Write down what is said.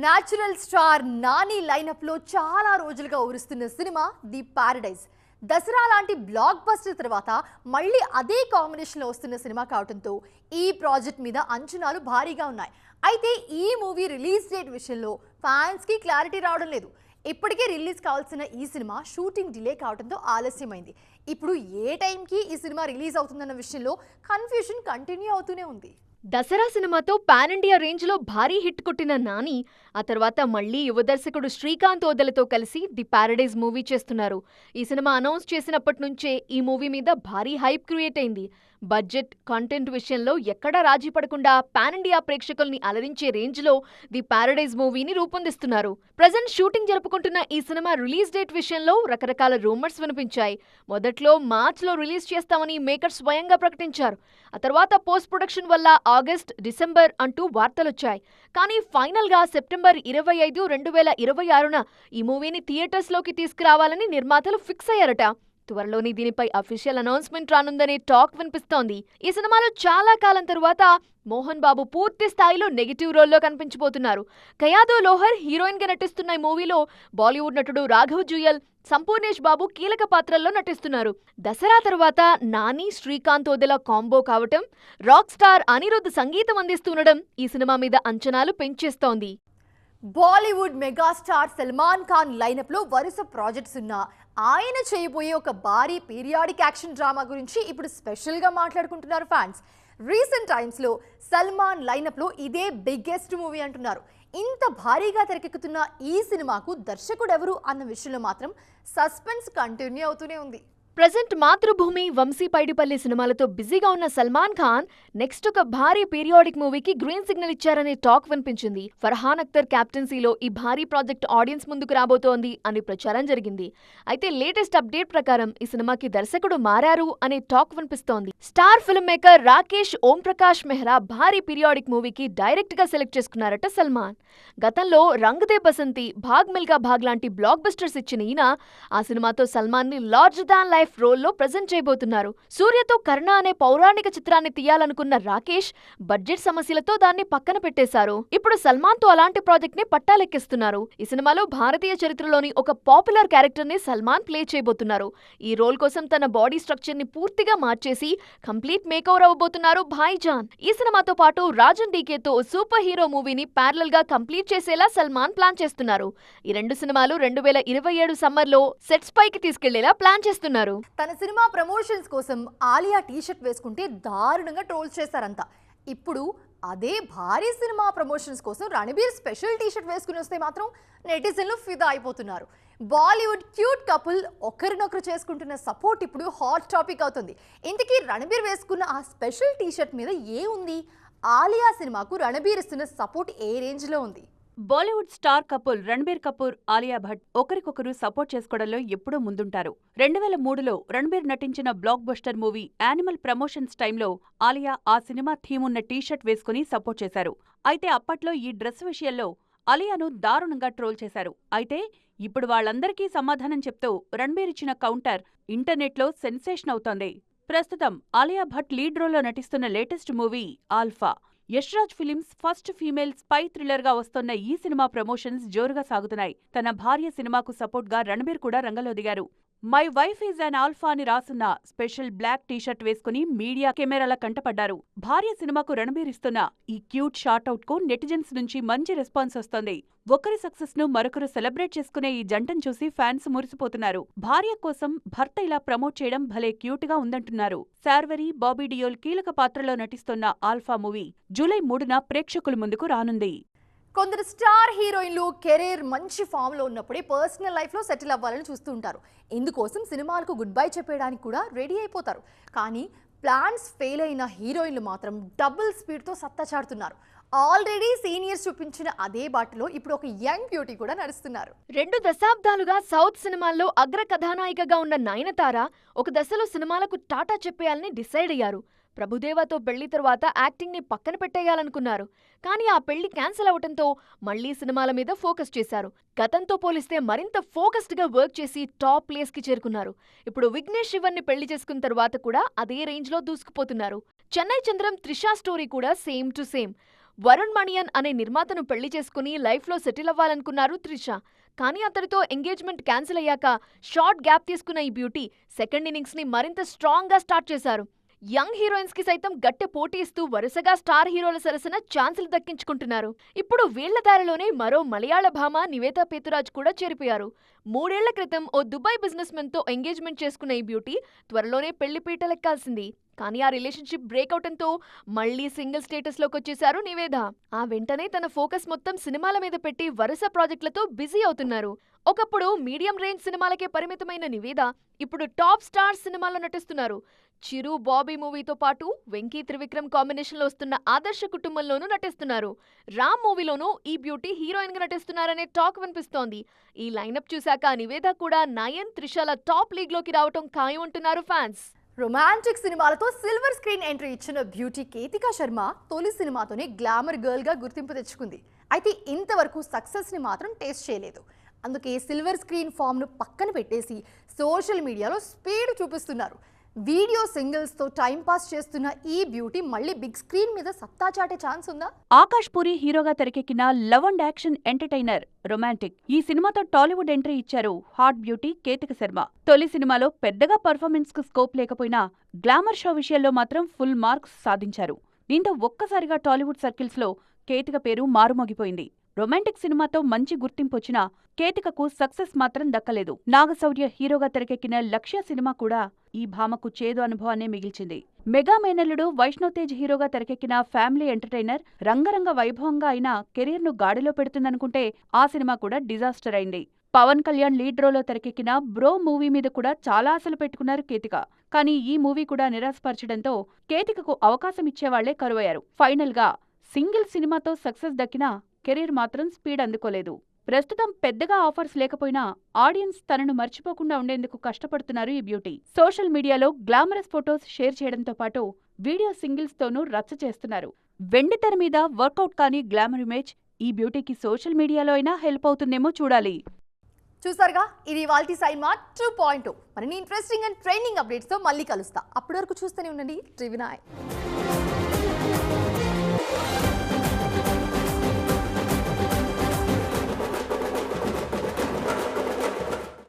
Natural star Nani lineup లో చాలా రోజులుగా ఊరుస్తున్న సినిమా ది పారడైజ్. దసరా లాంటి బ్లాక్ బస్టర్ తర్వాత మళ్ళీ అదే కాంబినేషన్ లో వస్తున్న సినిమా కావడంతో ఈ ప్రాజెక్ట్ మీద అంచనాలు భారీగా ఉన్నాయి. అయితే ఈ మూవీ రిలీజ్ డేట్ విషయంలో ఫ్యాన్స్ కి క్లారిటీ రావడం లేదు. ఇప్పటికే రిలీజ్ కావాల్సిన ఈ సినిమా షూటింగ్ డిలే కావడంతో ఆలస్యమైంది. ఇప్పుడు ఏ టైంకి ఈ సినిమా రిలీజ్ అవుతుందన్న విషయంలో కన్ఫ్యూజన్ కంటిన్యూ అవుతూనే ఉంది. దసరా సినిమాతో పాన్ ఇండియా రేంజ్ లో భారీ హిట్ కొట్టిన నాని ఆ తర్వాత మళ్లీ యువ దర్శకుడు శ్రీకాంత్ ఓదెలతో కలిసి ది పారడైజ్ మూవీ చేస్తున్నారు. ఈ సినిమా అనౌన్స్ చేసినప్పటి నుంచే ఈ మూవీ మీద భారీ హైప్ క్రియేట్ అయింది. బడ్జెట్, కంటెంట్ విషయంలో ఎక్కడా రాజీ పడకుండా పాన్ ఇండియా ప్రేక్షకుల్ని అలరించే రేంజ్ లో ది పారడైజ్ మూవీని రూపొందిస్తున్నారు. ప్రజెంట్ షూటింగ్ జరుపుకుంటున్న ఈ సినిమా రిలీజ్ డేట్ విషయంలో రకరకాల రూమర్స్ వినిపించాయి. మొదట్లో మార్చ్ లో రిలీజ్ చేస్తామని మేకర్స్ స్వయంగా ప్రకటించారు. ఆ తర్వాత పోస్ట్ ప్రొడక్షన్ వల్ల ఆగస్ట్, డిసెంబర్ అంటూ వార్తలొచ్చాయి. కానీ ఫైనల్ గా సెప్టెంబర్ 25, 2026న ఈ మూవీని థియేటర్స్ లోకి తీసుకురావాలని నిర్మాతలు ఫిక్స్ అయ్యారట. త్వరలోని దీనిపై అఫీషియల్ అనౌన్స్మెంట్ రానుందనే టాక్ వినిపిస్తోంది. ఈ సినిమాలో చాలా కాలం తరువాత మోహన్ బాబు పూర్తి స్థాయిలో నెగిటివ్ రోల్లో కనిపించబోతున్నారు. కయాదో లోహర్ హీరోయిన్ గా నటిస్తున్న ఈ మూవీలో బాలీవుడ్ నటుడు రాఘవ్ జుయల్, సంపూర్ణేష్ బాబు కీలక పాత్రల్లో నటిస్తున్నారు. దసరా తర్వాత నాని, శ్రీకాంత్ ఓదెల కాంబో కావటం, రాక్ స్టార్ అనిరుద్ధ్ సంగీతం అందిస్తుండడం ఈ సినిమా మీద అంచనాలు పెంచేస్తోంది. బాలీవుడ్ మెగాస్టార్ సల్మాన్ ఖాన్ లైనప్ లో వరుస ప్రాజెక్ట్స్ ఉన్న ఆయన చేయబోయే ఒక భారీ పీరియాడిక్ యాక్షన్ డ్రామా గురించి ఇప్పుడు స్పెషల్ గా మాట్లాడుకుంటున్నారు ఫ్యాన్స్. రీసెంట్ టైమ్స్ లో సల్మాన్ లైనప్ లో ఇదే బిగ్గెస్ట్ మూవీ అంటున్నారు. ఇంత భారీగా తెరకెక్కుతున్న ఈ సినిమాకు దర్శకుడు ఎవరు అన్న విషయంలో మాత్రం సస్పెన్స్ కంటిన్యూ అవుతూనే ఉంది. ప్రజెంట్ మాతృభూమి, వంశీ పైడిపల్లి సినిమాలతో బిజీగా ఉన్న సల్మాన్ ఖాన్ నెక్స్ట్ ఒక భారీ పీరియాడిక్ మూవీకి గ్రీన్ సిగ్నల్ ఇచ్చారనే టాక్ వినిపించింది. ఫర్హాన్ అఖ్తర్ క్యాప్టెన్సీలో ఈ భారీ ప్రాజెక్ట్ ఆడియన్స్ ముందుకు రాబోతోంది అని ప్రచారం జరిగింది. అయితే లేటెస్ట్ అప్డేట్ ప్రకారం ఈ సినిమాకి దర్శకుడు మారారు అనే టాక్ వినిపిస్తోంది. Star film maker Rakesh Om Prakash Mehra భారీ పీరియాడిక్ మూవీకి డైరెక్ట్ గా సెలెక్ట్ చేసుకున్నారట సల్మాన్. గతంలో రంగ్ దే బసంతి, భాగ్ మిల్కా భాగ్ లాంటి బ్లాక్ బస్టర్స్ ఇచ్చిన ఈయన ఆ సినిమాతో సల్మాన్ ని లార్జ్ దాన్ లైఫ్ రోల్లో ప్రెజెంట్ చేయబోతున్నారు. సూర్యతో కర్ణ అనే పౌరాణిక చిత్రాన్ని తీయాలనుకున్న రాకేష్ బడ్జెట్ సమస్యలతో దాన్ని పక్కన పెట్టేశారు. ఇప్పుడు సల్మాన్ తో అలాంటి ప్రాజెక్ట్ ని పట్టాలెక్కిస్తున్నారు. ఈ సినిమాలో భారతీయ చరిత్రలోని ఒక పాపులర్ క్యారెక్టర్ ని సల్మాన్ ప్లే చేయబోతున్నారు. ఈ రోల్ కోసం తన బాడీ స్ట్రక్చర్ ని పూర్తిగా మార్చేసి కంప్లీట్ మేకవర్ అవ్వబోతున్నారు భాయిజాన్. ఈ సినిమాతో పాటు రాజన్ డీకేతో సూపర్ హీరో మూవీని ప్యారలల్ గా కంప్లీట్ చేసేలా సల్మాన్ ప్లాన్ చేస్తున్నారు. ఈ రెండు సినిమాలు 2027 సమ్మర్ లో సెట్స్ పైకి తీసుకెళ్లేలా ప్లాన్ చేస్తున్నారు. తన సినిమా ప్రమోషన్స్ కోసం ఆలియా టీషర్ట్ వేసుకుంటే దారుణంగా ట్రోల్ చేశారంతా. ఇప్పుడు అదే భారీ సినిమా ప్రమోషన్స్ కోసం రణబీర్ స్పెషల్ టీషర్ట్ వేసుకుని వస్తే మాత్రం నెటిజన్లు ఫిదా అయిపోతున్నారు. బాలీవుడ్ క్యూట్ కపుల్ ఒకరినొకరు చేసుకుంటున్న సపోర్ట్ ఇప్పుడు హాట్ టాపిక్ అవుతుంది. ఇంతకీ రణబీర్ వేసుకున్న ఆ స్పెషల్ టీషర్ట్ మీద ఏముంది? ఆలియా సినిమాకు రణబీర్ ఇస్తున్న సపోర్ట్ ఏ రేంజ్ లో ఉంది? బాలీవుడ్ స్టార్ కపుల్ రణబీర్ కపూర్, ఆలియా భట్ ఒకరికొకరు సపోర్ట్ చేసుకోవడంలో ఎప్పుడూ ముందుంటారు. 2003లో రణబీర్ నటించిన block buster movie animal promotions టైంలో ఆలియా ఆ సినిమా థీమ్ ఉన్న టీషర్ట్ వేసుకుని సపోర్ట్ చేశారు. అయితే అప్పట్లో ఈ డ్రెస్ విషయంలో ఆలియాను దారుణంగా ట్రోల్ చేశారు. అయితే ఇప్పుడు వాళ్ళందరికీ సమాధానం చెప్తూ రణబీర్ ఇచ్చిన కౌంటర్ ఇంటర్నెట్లో సెన్సేషన్ అవుతోంది. ప్రస్తుతం ఆలియా భట్ లీడ్ రోల్లో నటిస్తున్న latest movie alpha. Yash Raj films first female spy thriller గా వస్తోన్న ఈ సినిమా ప్రమోషన్స్ జోరుగా సాగుతున్నాయి. తన భార్య సినిమాకు సపోర్ట్ గా రణబీర్ కూడా రంగంలో దిగారు. My wife is an alpha అని రాసున్న స్పెషల్ బ్లాక్ టీషర్ట్ వేసుకుని మీడియా కెమెరాల కంటపడ్డారు. భార్య సినిమాకు రణబీర్ ఇస్తున్న ఈ క్యూట్ షార్ట్అవుట్ కు నెటిజన్స్ నుంచి మంచి రెస్పాన్స్ వస్తోంది. ఒకరి సక్సెస్ ను మరొకరు సెలబ్రేట్ చేసుకునే ఈ జంటను చూసి ఫ్యాన్స్ మురిసిపోతున్నారు. భార్య కోసం భర్త ఇలా ప్రమోట్ చేయడం భలే క్యూట్ గా ఉందంటున్నారు. శార్వరి, బాబీ డియోల్ కీలక పాత్రలో నటిస్తున్న ఆల్ఫా మూవీ జూలై 3న ప్రేక్షకుల ముందుకు రానుంది. కొందరు స్టార్ హీరోయిన్లు కెరీర్ మంచి ఫామ్ లో ఉన్నప్పుడే పర్సనల్ లైఫ్ లో సెటిల్ అవ్వాలని చూస్తూ ఉంటారు. ఇందుకోసం సినిమాలకు గుడ్ బై చెప్పేయడానికి కూడా రెడీ అయిపోతారు. కానీ ప్లాన్స్ ఫెయిల్ అయిన హీరోయిన్లు మాత్రం డబుల్ స్పీడ్ తో సత్తా చాటుతున్నారు. ఆల్రెడీ సీనియర్స్ చూపించిన అదే బాటలో ఇప్పుడు ఒక యంగ్ బ్యూటీ కూడా నడుస్తున్నారు. 2 దశాబ్దాలుగా సౌత్ సినిమాల్లో అగ్ర కథానాయికగా ఉన్న నయనతార ఒక దశలో సినిమాలకు టాటా చెప్పేయాలని డిసైడ్ అయ్యారు. ప్రభుదేవాతో పెళ్లి తర్వాత యాక్టింగ్ ని పక్కన పెట్టేయాలనుకున్నారు. కానీ ఆ పెళ్లి క్యాన్సిల్ అవటంతో మళ్లీ సినిమాల మీద ఫోకస్ చేశారు. గతంతో పోలిస్తే మరింత ఫోకస్డ్ గా వర్క్ చేసి టాప్ ప్లేస్ కి చేరుకున్నారు. ఇప్పుడు విఘ్నేష్ శివన్ ని పెళ్లి చేసుకున్న తర్వాత కూడా అదే రేంజ్ లో దూసుకుపోతున్నారు. చెన్నై చంద్రం, త్రిషా స్టోరీ కూడా same to same. Varun Manian అనే నిర్మాతను పెళ్లి చేసుకుని లైఫ్లో సెటిల్ అవ్వాలనుకున్నారు త్రిష. కానీ అతడితో ఎంగేజ్మెంట్ క్యాన్సిల్ అయ్యాక షార్ట్ గ్యాప్ తీసుకున్న ఈ బ్యూటీ సెకండ్ ఇన్నింగ్స్ ని మరింత స్ట్రాంగ్ గా స్టార్ట్ చేశారు. యంగ్ హీరోయిన్స్ కి సైతం గట్టి పోటీ ఇస్తూ వరుసగా స్టార్ హీరోల సరసన ఛాన్సులు దక్కించుకుంటున్నారు. ఇప్పుడు వీళ్ల దారిలోనే మరో మలయాళ భామ నివేతా పేతురాజ్ కూడా చేరిపోయారు. 3 ఏళ్ల క్రితం ఓ దుబాయ్ బిజినెస్ మెన్ తో ఎంగేజ్మెంట్ చేసుకున్న ఈ బ్యూటీ త్వరలోనే పెళ్లి పీటలెక్కాల్సింది. కానీ ఆ రిలేషన్షిప్ బ్రేక్ అవటంతో మళ్లీ సింగిల్ స్టేటస్ లోకి వచ్చేశారు నివేద. ఆ వెంటనే తన ఫోకస్ మొత్తం సినిమాల మీద పెట్టి వరుస ప్రాజెక్టులతో బిజీ అవుతున్నారు. ఒకప్పుడు మీడియం రేంజ్ సినిమాలకే పరిమితమైన నివేద ఇప్పుడు టాప్ స్టార్ సినిమాల్లో నటిస్తున్నారు. చిరు బాబీ మూవీతో పాటు వెంకీ త్రివిక్రమ్ కాంబినేషన్లో వస్తున్న ఆదర్శ కుటుంబంలోనూ నటిస్తున్నారు. రామ్ మూవీలోనూ ఈ బ్యూటీ హీరోయిన్ గా నటిస్తున్నారనే టాక్ వినిపిస్తోంది. ఈ లైనప్ చూశాక నివేద కూడా నయన్, త్రిషల టాప్ లీగ్ లోకి రావటం ఖాయం అంటున్నారు ఫ్యాన్స్. రొమాంటిక్ సినిమాలతో సిల్వర్ స్క్రీన్ ఎంట్రీ ఇచ్చిన బ్యూటీ కేతికా శర్మ తొలి సినిమాతోనే గ్లామర్ గర్ల్ గా గుర్తింపు తెచ్చుకుంది. అయితే ఇంతవరకు సక్సెస్ ని మాత్రం టేస్ట్ చేయలేదు. అందుకే సిల్వర్ స్క్రీన్ ఫామ్ ను పక్కన పెట్టేసి సోషల్ మీడియాలో స్పీడ్ చూపిస్తున్నారు. వీడియో సింగిల్స్ తో టైం పాస్ చేస్తున్న ఈ బ్యూటీ మళ్ళీ బిగ్ స్క్రీన్ మీద సత్తా చాటే ఛాన్స్ ఉందా? ఆకాష్ పూరి హీరోగా తెరకెక్కిన love and action entertainer romantic. ఈ సినిమాతో టాలీవుడ్ ఎంట్రీ ఇచ్చారు హాట్ బ్యూటీ కేతిక శర్మ. తొలి సినిమాలో పెద్దగా పర్ఫార్మెన్స్ కు స్కోప్ లేకపోయినా గ్లామర్ షో విషయంలో మాత్రం ఫుల్ మార్క్స్ సాధించారు. దీంతో ఒక్కసారిగా టాలీవుడ్ సర్కిల్స్ లో కేతిక పేరు మారుమోగిపోయింది. రొమాంటిక్ సినిమాతో మంచి గుర్తింపు వచ్చినా కేతికకు సక్సెస్ మాత్రం దక్కలేదు. నాగశౌర్య హీరోగా తెరకెక్కిన లక్ష్య సినిమా కూడా ఈ భామకు చేదు అనుభవాన్నే మిగిల్చింది. మెగా మేనల్లుడు వైష్ణవ్ తేజ్ హీరోగా తెరకెక్కిన ఫ్యామిలీ ఎంటర్టైనర్ రంగరంగ వైభవంగా అయినా కెరీర్ ను గాడిలో పెడుతుందనుకుంటే ఆ సినిమా కూడా డిజాస్టర్ అయింది. పవన్ కళ్యాణ్ లీడ్ రోలో తెరకెక్కిన బ్రో మూవీ మీద కూడా చాలా ఆశలు పెట్టుకున్నారు కేతిక. కానీ ఈ మూవీ కూడా నిరాశపరచడంతో కేతికకు అవకాశం ఇచ్చేవాళ్లే కరువయ్యారు. ఫైనల్ గా సింగిల్ సినిమాతో సక్సెస్ దక్కినా కెరీర్ మాత్రం స్పీడ్ అందుకోలేదు. ప్రస్తుతం పెద్దగా ఆఫర్స్ లేకపోయినా ఆడియన్స్ తనను మర్చిపోకుండా ఉండేందుకు కష్టపడుతున్నారు ఈ బ్యూటీ. సోషల్ మీడియాలో గ్లామరస్ ఫొటోస్ షేర్ చేయడంతో పాటు వీడియో సింగిల్స్ తోనూ రచ్చ చేస్తున్నారు. వెండితెర మీద వర్కౌట్ కాని గ్లామర్ ఇమేజ్ ఈ బ్యూటీకి సోషల్ మీడియాలో అయినా హెల్ప్ అవుతుందేమో చూడాలి. చూసారుగా, ఇది ఇవాల్టి సైన్మా 2.0. మరిన్ని ఇంట్రెస్టింగ్ అండ్ ట్రెండింగ్ అప్డేట్స్ తో మళ్ళీ కలుస్తా. అప్పటి వరకు చూస్తూనే ఉండండి టీవీ9.